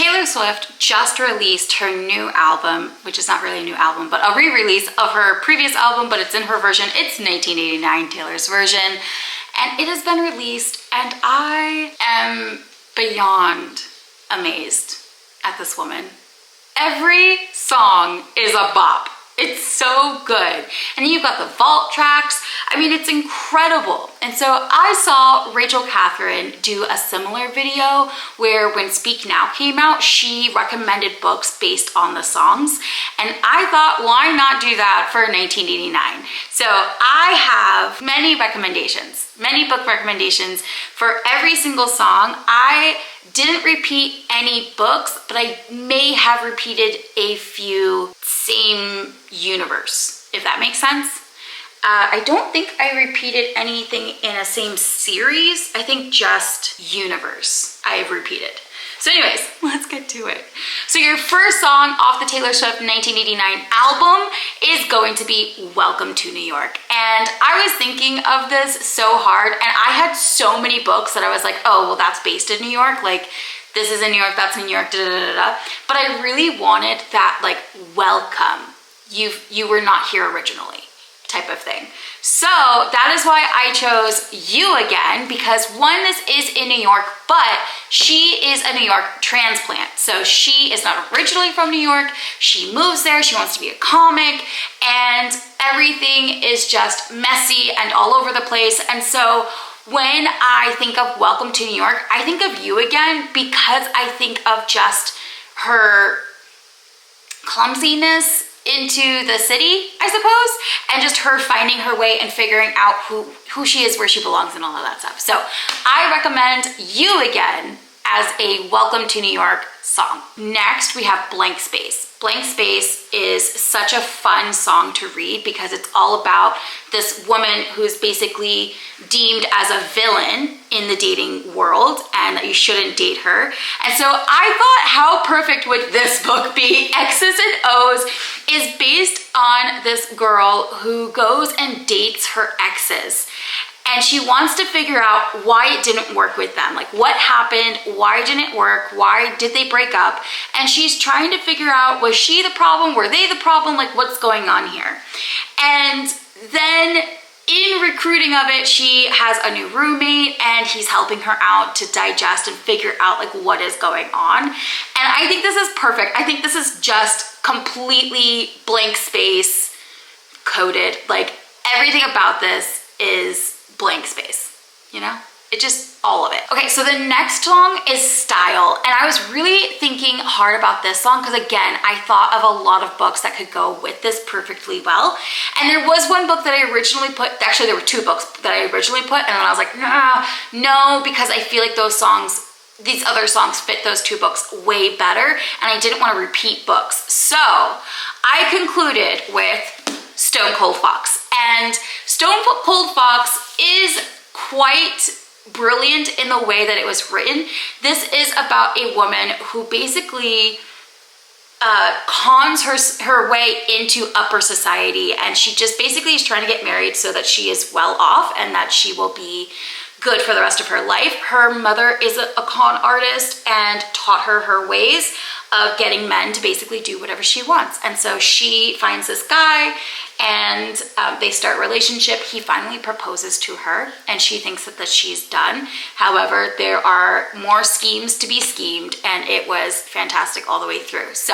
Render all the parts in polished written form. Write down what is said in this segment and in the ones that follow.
Taylor Swift just released her new album, which is not really a new album, but a re-release of her previous album, but it's in her version. It's 1989 Taylor's version, and it has been released, and I am beyond amazed at this woman. Every song is a bop. It's so good. And then you've got the vault tracks. I mean, it's incredible. And so I saw Rachel Catherine do a similar video where when Speak Now came out, she recommended books based on the songs. And I thought, why not do that for 1989? So I have many recommendations, many book recommendations for every single song. I didn't repeat any books, but I may have repeated a few same universe, if that makes sense. I don't think I repeated anything in a same series. I think just universe I have repeated. So anyways, let's get to it. So your first song off the Taylor Swift 1989 album is going to be Welcome to New York. And I was thinking of this so hard, and I had so many books that I was like, oh, well, that's based in New York. Like, this is in New York, that's in New York, da da da da. But I really wanted that, like, welcome. You were not here originally type of thing. So that is why I chose You Again, because one, this is in New York, but she is a New York transplant. So she is not originally from New York. She moves there. She wants to be a comic, and everything is just messy and all over the place. And so when I think of Welcome to New York, I think of You Again because I think of just her clumsiness into the city, I suppose, and just her finding her way and figuring out who she is, where she belongs, and all of that stuff. So I recommend You Again as a Welcome to New York song. Next, we have Blank Space. Blank Space is such a fun song to read because it's all about this woman who's basically deemed as a villain in the dating world and that you shouldn't date her. And so I thought, how perfect would this book be? X's and O's is based on this girl who goes and dates her exes. And she wants to figure out why it didn't work with them. Like, what happened? Why didn't it work? Why did they break up? And she's trying to figure out, was she the problem? Were they the problem? Like, what's going on here? And then in recruiting of it, she has a new roommate and he's helping her out to digest and figure out like what is going on. And I think this is perfect. I think this is just completely blank space coded. Like, everything about this is blank space, you know? It just, all of it. Okay, so the next song is Style. And I was really thinking hard about this song because, again, I thought of a lot of books that could go with this perfectly well. And there was one book that I originally put, actually there were two books that I originally put, and then I was like, no, because I feel like those songs, these other songs fit those two books way better, and I didn't want to repeat books. So I concluded with Stone Cold Fox. And Stone Cold Fox is quite brilliant in the way that it was written. This is about a woman who basically cons her way into upper society, and she just basically is trying to get married so that she is well off and that she will be good for the rest of her life. Her mother is a con artist and taught her her ways of getting men to basically do whatever she wants. And so she finds this guy and they start a relationship. He finally proposes to her and she thinks that she's done. However, there are more schemes to be schemed, and it was fantastic all the way through. So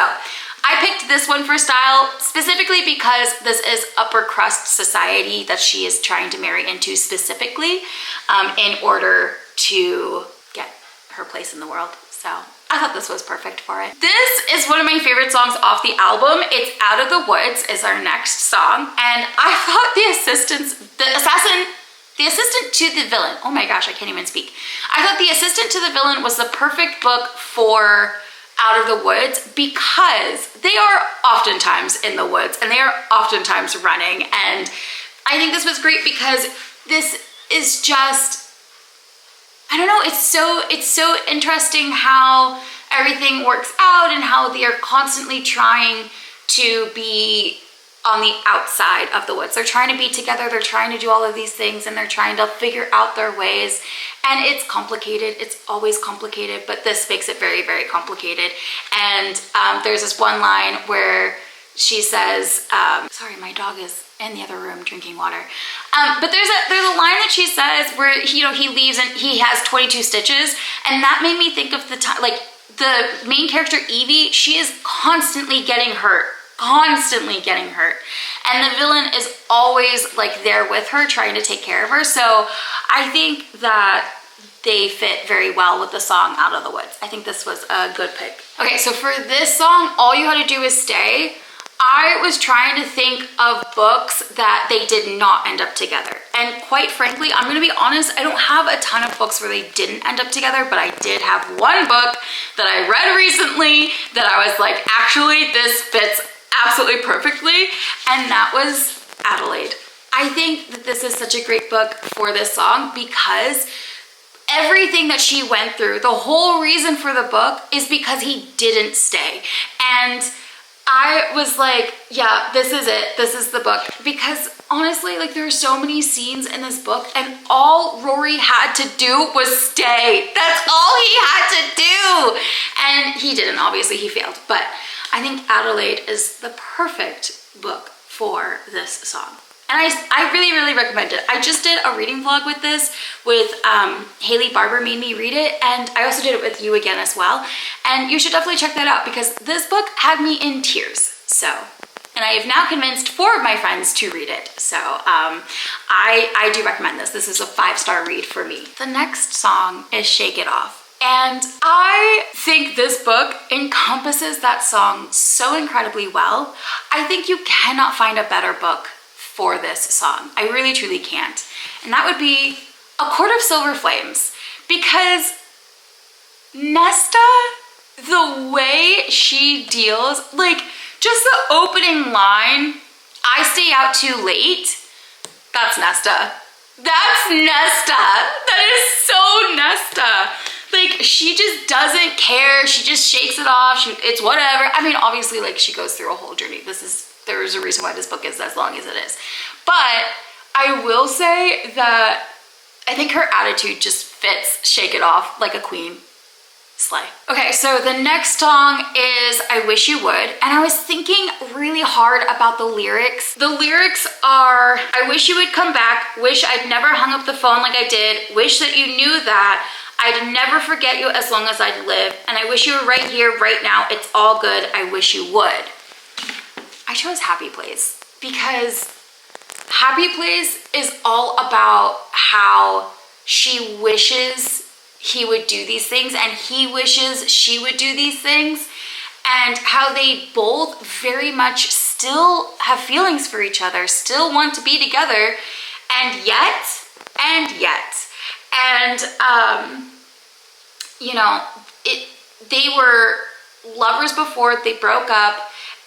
I picked this one for Style specifically because this is upper crust society that she is trying to marry into specifically in order to get her place in the world. So I thought this was perfect for it. This is one of my favorite songs off the album. It's Out of the Woods is our next song. And I thought the assistant to the villain, oh my gosh, I can't even speak. I thought the assistant to the villain was the perfect book for Out of the Woods because they are oftentimes in the woods and they are oftentimes running. And I think this was great because this is just, I don't know, it's so interesting how everything works out and how they are constantly trying to be on the outside of the woods. They're trying to be together, they're trying to do all of these things, and they're trying to figure out their ways. And it's complicated, it's always complicated, but this makes it very, very complicated. And there's this one line where she says, sorry, my dog is in the other room drinking water. But there's a line that she says where he leaves and he has 22 stitches, and that made me think of the time, like the main character Evie, she is constantly getting hurt. Constantly getting hurt, and the villain is always like there with her trying to take care of her. So I think that they fit very well with the song Out of the Woods. I think this was a good pick. Okay, so for this song, All You Had to Do Is Stay, I was trying to think of books that they did not end up together. And quite frankly, I'm gonna be honest, I don't have a ton of books where they didn't end up together, but I did have one book that I read recently that I was like, actually, this fits absolutely perfectly, and that was Adelaide. I think that this is such a great book for this song because everything that she went through, the whole reason for the book is because he didn't stay. And I was like, yeah, this is it. This is the book. Because honestly, like there are so many scenes in this book and all Rory had to do was stay. That's all he had to do. And he didn't, obviously he failed. But I think Adelaide is the perfect book for this song. And I really, really recommend it. I just did a reading vlog with this with Haley Barber made me read it, and I also did it with you again as well. And you should definitely check that out because this book had me in tears. So, and I have now convinced 4 of my friends to read it. So I do recommend this. This is a 5-star read for me. The next song is Shake It Off. And I think this book encompasses that song so incredibly well. I think you cannot find a better book for this song. I really truly can't. And that would be A Court of Silver Flames. Because Nesta, the way she deals, like just the opening line, I stay out too late, that's Nesta. That's Nesta. That is so Nesta. Like, she just doesn't care. She just shakes it off. It's whatever. I mean, obviously, like, she goes through a whole journey. There's a reason why this book is as long as it is. But I will say that I think her attitude just fits Shake It Off like a queen. Slay. Okay, so the next song is I Wish You Would. And I was thinking really hard about the lyrics. The lyrics are, I wish you would come back. Wish I'd never hung up the phone like I did. Wish that you knew that. I'd never forget you as long as I'd live. And I wish you were right here, right now. It's all good. I wish you would. I chose Happy Place because Happy Place is all about how she wishes he would do these things and he wishes she would do these things, and how they both very much still have feelings for each other, still want to be together, and yet, you know, they were lovers before they broke up,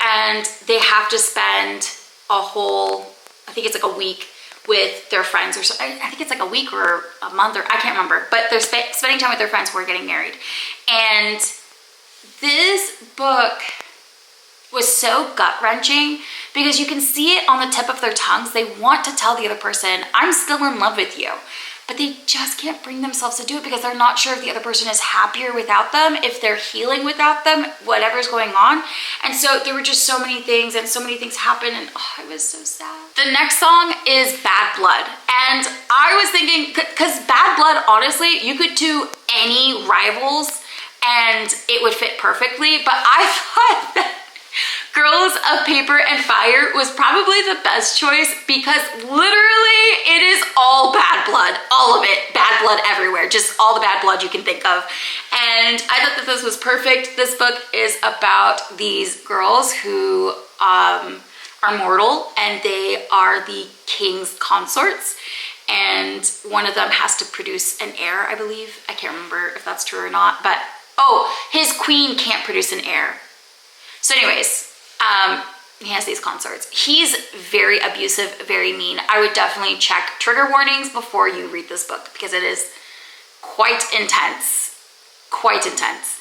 and they have to spend a whole, I think it's like a week with their friends, or so. I think it's like a week or a month, or I can't remember, but they're spending time with their friends who are getting married. And this book was so gut-wrenching because you can see it on the tip of their tongues. They want to tell the other person, I'm still in love with you, but they just can't bring themselves to do it because they're not sure if the other person is happier without them, if they're healing without them, whatever's going on. And so there were just so many things, and so many things happened, and oh, it was so sad. The next song is Bad Blood. And I was thinking, because Bad Blood, honestly, you could do any rivals and it would fit perfectly, but I thought that Girls of Paper and Fire was probably the best choice because literally it is all bad blood, all of it, bad blood everywhere, just all the bad blood you can think of. And I thought that this was perfect. This book is about these girls who are mortal, and they are the king's consorts, and one of them has to produce an heir, I believe. I can't remember if that's true or not, but oh, his queen can't produce an heir. So anyways, he has these consorts. He's very abusive, very mean. I would definitely check trigger warnings before you read this book because it is quite intense, quite intense.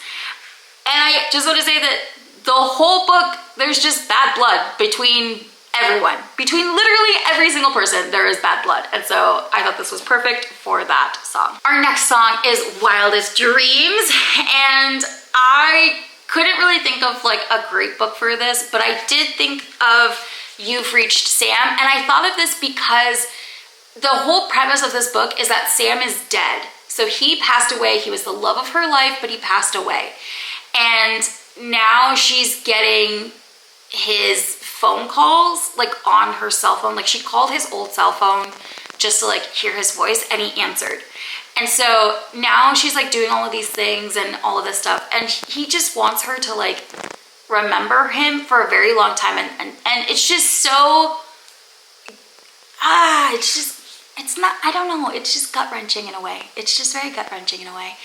And I just want to say that the whole book, there's just bad blood between everyone. Between literally every single person, there is bad blood. And so I thought this was perfect for that song. Our next song is Wildest Dreams. And I couldn't really think of like a great book for this, but I did think of You've Reached Sam. And I thought of this because the whole premise of this book is that Sam is dead. So he passed away. He was the love of her life, but he passed away. And now she's getting his phone calls like on her cell phone. Like she called his old cell phone just to like hear his voice, and he answered. And so now she's like doing all of these things and all of this stuff, and he just wants her to like remember him for a very long time. And it's just so it's not, I don't know, it's just gut-wrenching in a way. It's just very gut-wrenching in a way.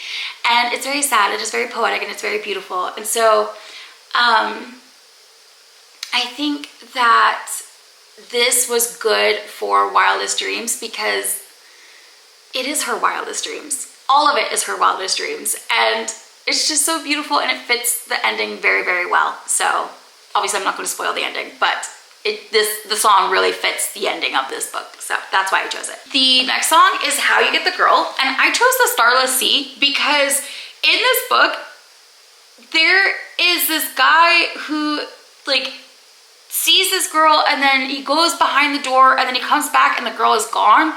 And it's very sad, it is very poetic, and it's very beautiful. And so I think that this was good for Wildest Dreams because it is her wildest dreams. All of it is her wildest dreams. And it's just so beautiful, and it fits the ending very, very well. So obviously I'm not going to spoil the ending, but the song really fits the ending of this book. So that's why I chose it. The next song is How You Get the Girl. And I chose The Starless Sea because in this book, there is this guy who like sees this girl, and then he goes behind the door, and then he comes back and the girl is gone.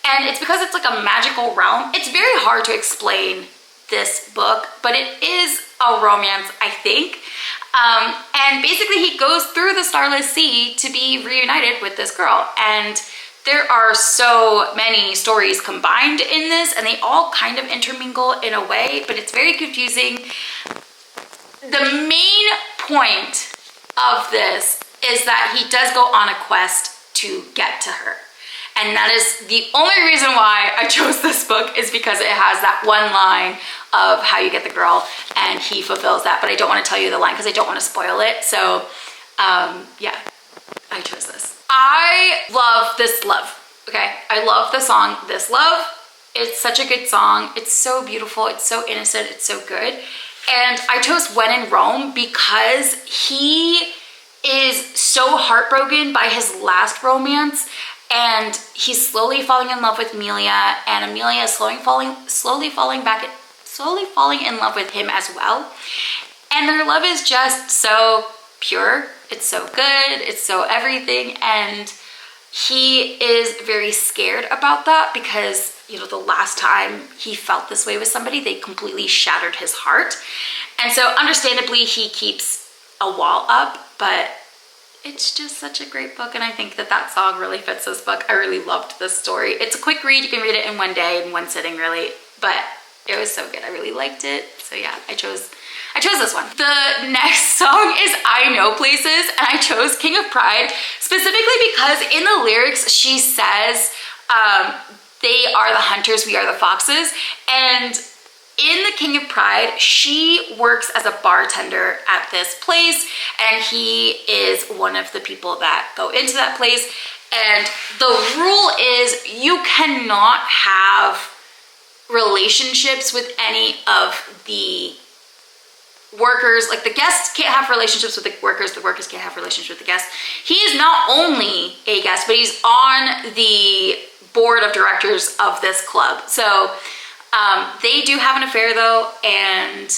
And it's because it's like a magical realm. It's very hard to explain this book, but it is a romance, I think. And basically he goes through the Starless Sea to be reunited with this girl. And there are so many stories combined in this, and they all kind of intermingle in a way, but it's very confusing. The main point of this is that he does go on a quest to get to her. And that is the only reason why I chose this book, is because it has that one line of How You Get the Girl, and he fulfills that. But I don't want to tell you the line because I don't want to spoil it. So yeah, I chose this. I love This Love, okay? I love the song This Love. It's such a good song. It's so beautiful. It's so innocent. It's so good. And I chose When in Rome because he is so heartbroken by his last romance, and he's slowly falling in love with Amelia, and Amelia is slowly falling in love with him as well. And their love is just so pure. It's so good. It's so everything. And he is very scared about that because, you know, the last time he felt this way with somebody, they completely shattered his heart. And so understandably, he keeps a wall up, but it's just such a great book, and I think that that song really fits this book. I really loved this story. It's a quick read. You can read it in one day, in one sitting, really, but it was so good. I really liked it. So yeah, I chose this one. The next song is I Know Places, and I chose King of Pride specifically because in the lyrics she says, they are the hunters, we are the foxes. And in The King of Pride, she works as a bartender at this place, and he is one of the people that go into that place. And the rule is you cannot have relationships with any of the workers. Like, the guests can't have relationships with the workers can't have relationships with the guests. He is not only a guest, but he's on the board of directors of this club. So they do have an affair though, and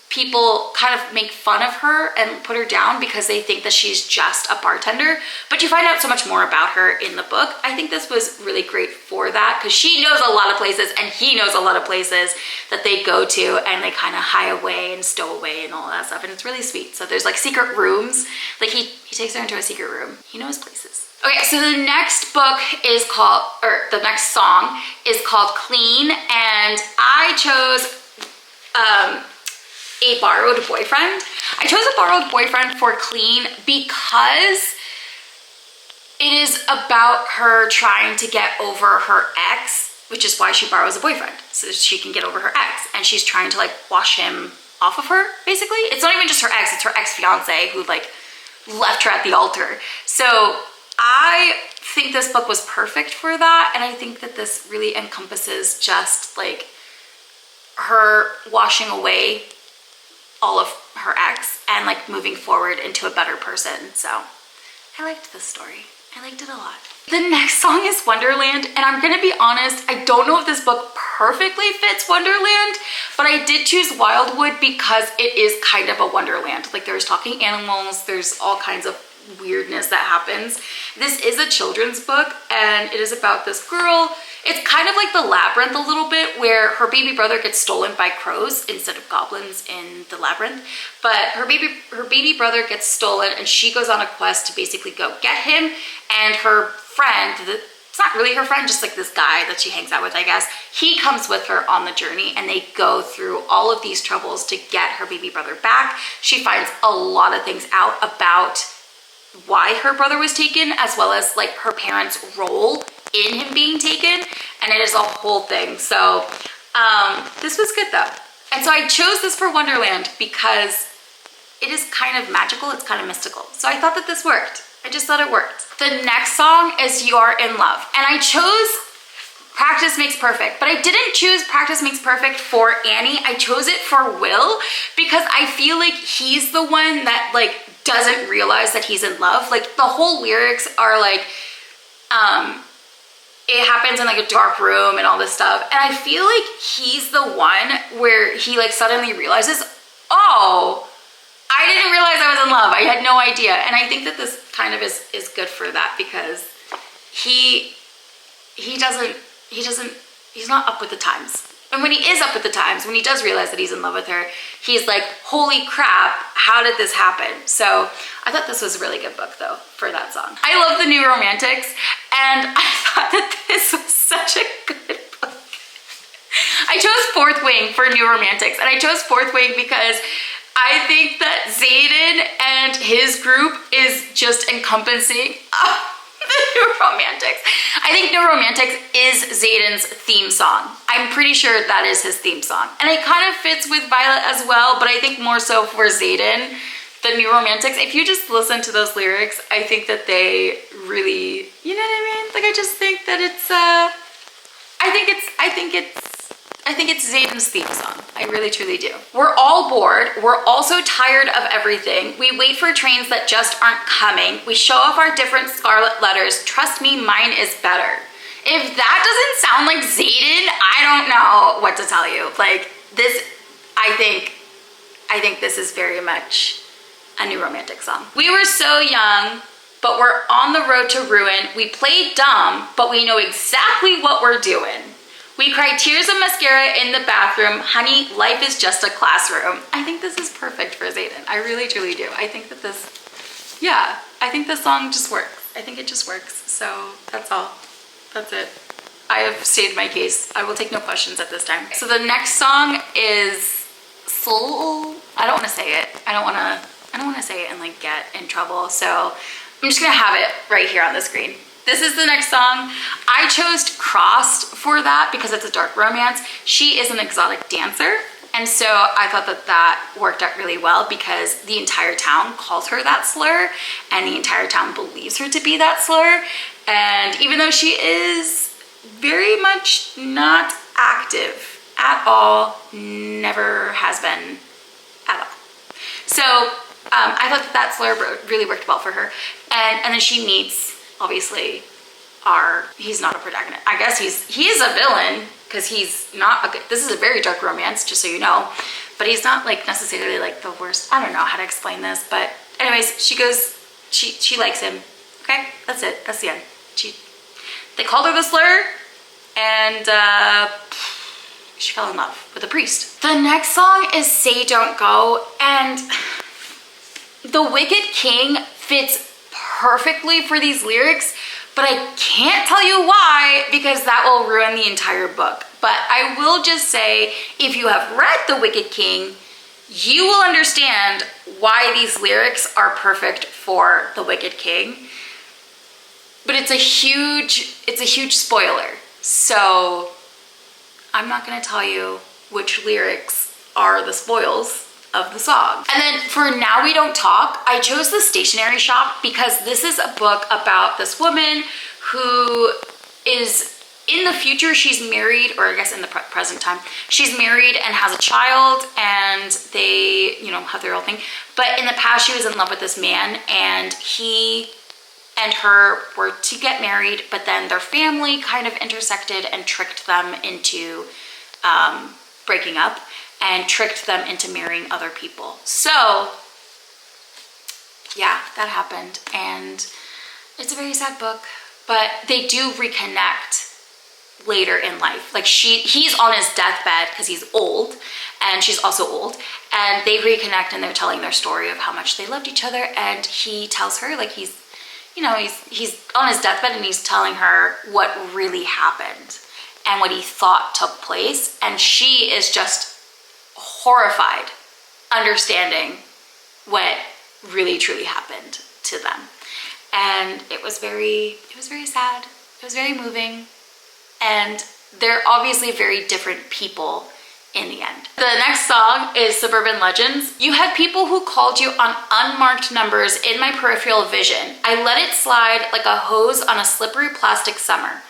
people kind of make fun of her and put her down because they think that she's just a bartender, but you find out so much more about her in the book. I think this was really great for that because she knows a lot of places and he knows a lot of places that they go to, and they kind of hide away and stow away and all that stuff, and it's really sweet. So there's like secret rooms, like he takes her into a secret room. He knows places. Okay, so the next book is called, or the next song is called Clean, and I chose A Borrowed Boyfriend. I chose A Borrowed Boyfriend for Clean because it is about her trying to get over her ex, which is why she borrows a boyfriend, so that she can get over her ex, and she's trying to like wash him off of her, basically. It's not even just her ex, it's her ex-fiance who like left her at the altar. So I think this book was perfect for that, and I think that this really encompasses just like her washing away all of her ex and like moving forward into a better person. So I liked this story. I liked it a lot. The next song is Wonderland, and I'm gonna be honest, I don't know if this book perfectly fits Wonderland, but I did choose Wildwood because it is kind of a wonderland. Like, there's talking animals, there's all kinds of weirdness that happens. This is a children's book, and it is about this girl. It's kind of like The Labyrinth a little bit, where her baby brother gets stolen by crows instead of goblins in The Labyrinth. But her baby brother gets stolen, and she goes on a quest to basically go get him. And her friend, it's not really her friend, just like this guy that she hangs out with, I guess, he comes with her on the journey, and they go through all of these troubles to get her baby brother back. She finds a lot of things out about why her brother was taken, as well as like her parents' role in him being taken, and it is a whole thing. So this was good though. And so I chose this for Wonderland because it is kind of magical, it's kind of mystical. So I thought that this worked. I just thought it worked. The next song is You're in Love, and I chose Practice Makes Perfect, but I didn't choose Practice Makes Perfect for Annie. I chose it for Will because I feel like he's the one that like doesn't realize that he's in love. Like, the whole lyrics are like, it happens in like a dark room and all this stuff. And I feel like he's the one where he like suddenly realizes, oh, I didn't realize I was in love. I had no idea. And I think that this kind of is good for that, because he's not up with the times. And when he is up with the times, when he does realize that he's in love with her, he's like, holy crap, how did this happen? So I thought this was a really good book though for that song. I love The New Romantics, and I thought that this was such a good book. I chose Fourth Wing for New Romantics, and I chose Fourth Wing because I think that Xaden and his group is just encompassing the New Romantics. I think New Romantics is Xaden's theme song. I'm pretty sure that is his theme song. And it kind of fits with Violet as well, but I think more so for Xaden, the New Romantics. If you just listen to those lyrics, I think that they really, you know what I mean? Like, I just think that it's, I think it's Xaden's theme song. I really truly do. We're all bored. We're also tired of everything. We wait for trains that just aren't coming. We show off our different scarlet letters. Trust me, mine is better. If that doesn't sound like Xaden, I don't know what to tell you. Like, this, I think this is very much a New Romantic song. We were so young, but we're on the road to ruin. We play dumb, but we know exactly what we're doing. We cry tears of mascara in the bathroom. Honey, life is just a classroom. I think this is perfect for Xaden. I really, truly do. I think that this, yeah, I think this song just works. I think it just works. So that's all. That's it. I have stated my case. I will take no questions at this time. So the next song is Soul. I don't want to say it. I don't want to say it and like get in trouble. So I'm just gonna have it right here on the screen. This is the next song. I chose Crossed for that because it's a dark romance. She is an exotic dancer, and so I thought that that worked out really well because the entire town calls her that slur, and the entire town believes her to be that slur. And even though she is very much not active at all, never has been at all. So I thought that slur really worked well for her. And then she meets, obviously, he's not a protagonist. I guess he is a villain because he's not a good, this is a very dark romance, just so you know, but he's not like necessarily like the worst. I don't know how to explain this, but anyways, she likes him. Okay, that's it. That's the end. They called her the slur, and she fell in love with a priest. The next song is Say Don't Go, and The Wicked King fits perfectly for these lyrics, but I can't tell you why because that will ruin the entire book. But I will just say, if you have read The Wicked King, you will understand why these lyrics are perfect for The Wicked King. But it's a huge spoiler. So I'm not gonna tell you which lyrics are the spoils of the song. And then for Now We Don't Talk, I chose The Stationery Shop because this is a book about this woman who is in the future, she's married, or I guess in the present time, she's married and has a child, and they, you know, have their own thing. But in the past, she was in love with this man, and he and her were to get married, but then their family kind of intersected and tricked them into breaking up and tricked them into marrying other people. So yeah, that happened, and it's a very sad book, but they do reconnect later in life. Like he's on his deathbed because he's old and she's also old, and they reconnect and they're telling their story of how much they loved each other, and he tells her, like, he's on his deathbed and he's telling her what really happened and what he thought took place, and she is just horrified understanding what really truly happened to them. And it was very sad. It was very moving. And they're obviously very different people in the end. The next song is Suburban Legends. You had people who called you on unmarked numbers in my peripheral vision. I let it slide like a hose on a slippery plastic summer.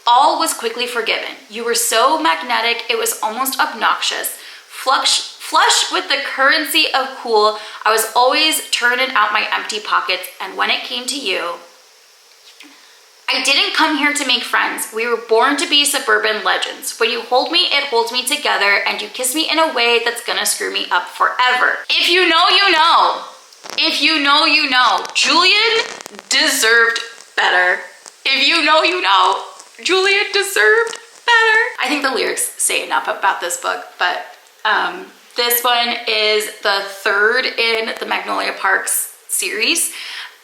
All was quickly forgiven. You were so magnetic, it was almost obnoxious. Flush with the currency of cool, I was always turning out my empty pockets, and when it came to you, I didn't come here to make friends. We were born to be suburban legends. When you hold me, it holds me together, and you kiss me in a way that's gonna screw me up forever. If you know, you know. If you know, you know. Julian deserved better. If you know, you know. Julian deserved better. I think the lyrics say enough about this book, but this one is the third in the Magnolia Parks series.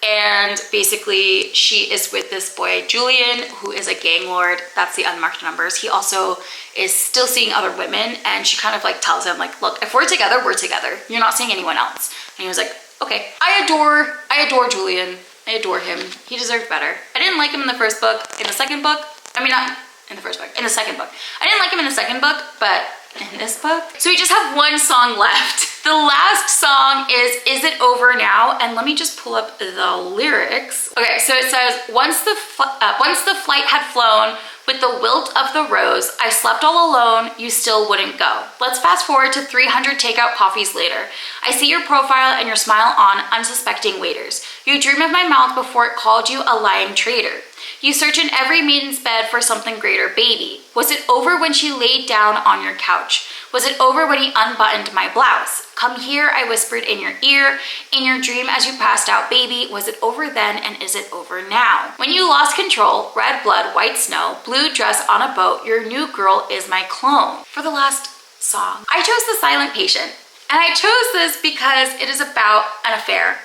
And basically she is with this boy, Julian, who is a gang lord. That's the unmarked numbers. He also is still seeing other women, and she kind of like tells him, like, look, if we're together, we're together. You're not seeing anyone else. And he was like, okay. I adore Julian. I adore him. He deserved better. I didn't like him in the first book. In the second book, I mean, not in the first book, in the second book. I didn't like him in the second book, but in this book. So we just have one song left. The last song is It Over Now? And let me just pull up the lyrics. Okay, so it says, once the flight had flown with the wilt of the rose, I slept all alone, you still wouldn't go. Let's fast forward to 300 takeout coffees later. I see your profile and your smile on unsuspecting waiters. You dream of my mouth before it called you a lying traitor. You search in every maiden's bed for something greater, baby. Was it over when she laid down on your couch? Was it over when he unbuttoned my blouse? Come here, I whispered in your ear, in your dream as you passed out, baby. Was it over then, and is it over now? When you lost control, red blood, white snow, blue dress on a boat, your new girl is my clone. For the last song, I chose The Silent Patient. And I chose this because it is about an affair.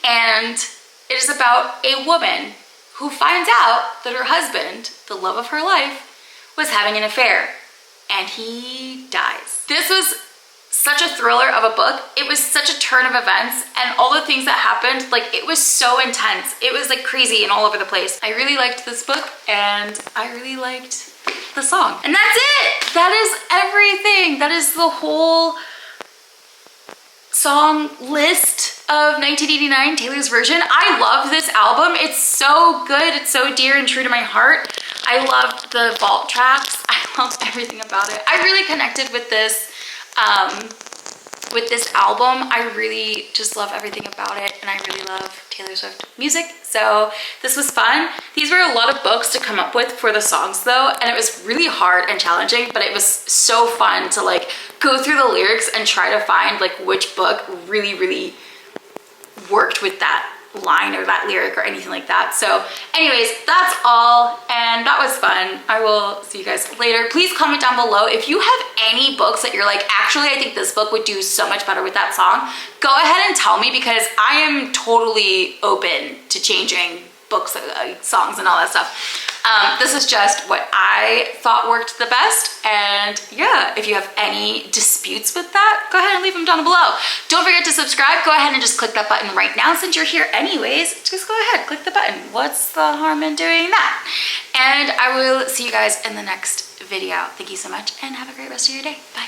And it is about a woman who finds out that her husband, the love of her life, was having an affair, and he dies. This was such a thriller of a book. It was such a turn of events, and all the things that happened, like, it was so intense. It was like crazy and all over the place. I really liked this book, and I really liked the song. And that's it. That is everything. That is the whole song list of 1989, Taylor's version. I love this album. It's so good. It's so dear and true to my heart. I loved the vault tracks. I loved everything about it. I really connected with this album. I really just love everything about it, and I really love Taylor Swift music. So this was fun. These were a lot of books to come up with for the songs though, and it was really hard and challenging, but it was so fun to like go through the lyrics and try to find like which book really worked with that line or that lyric or anything like that. So anyways, that's all, and that was fun. I will see you guys later. Please comment down below if you have any books that you're like, actually I think this book would do so much better with that song. Go ahead and tell me, because I am totally open to changing books, songs and all that stuff. This is just what I thought worked the best, and yeah, if you have any disputes with that, go ahead and leave them down below. Don't forget to subscribe. Go ahead and just click that button right now. Since you're here anyways, just go ahead, click the button. What's the harm in doing that? And I will see you guys in the next video. Thank you so much, and have a great rest of your day. Bye.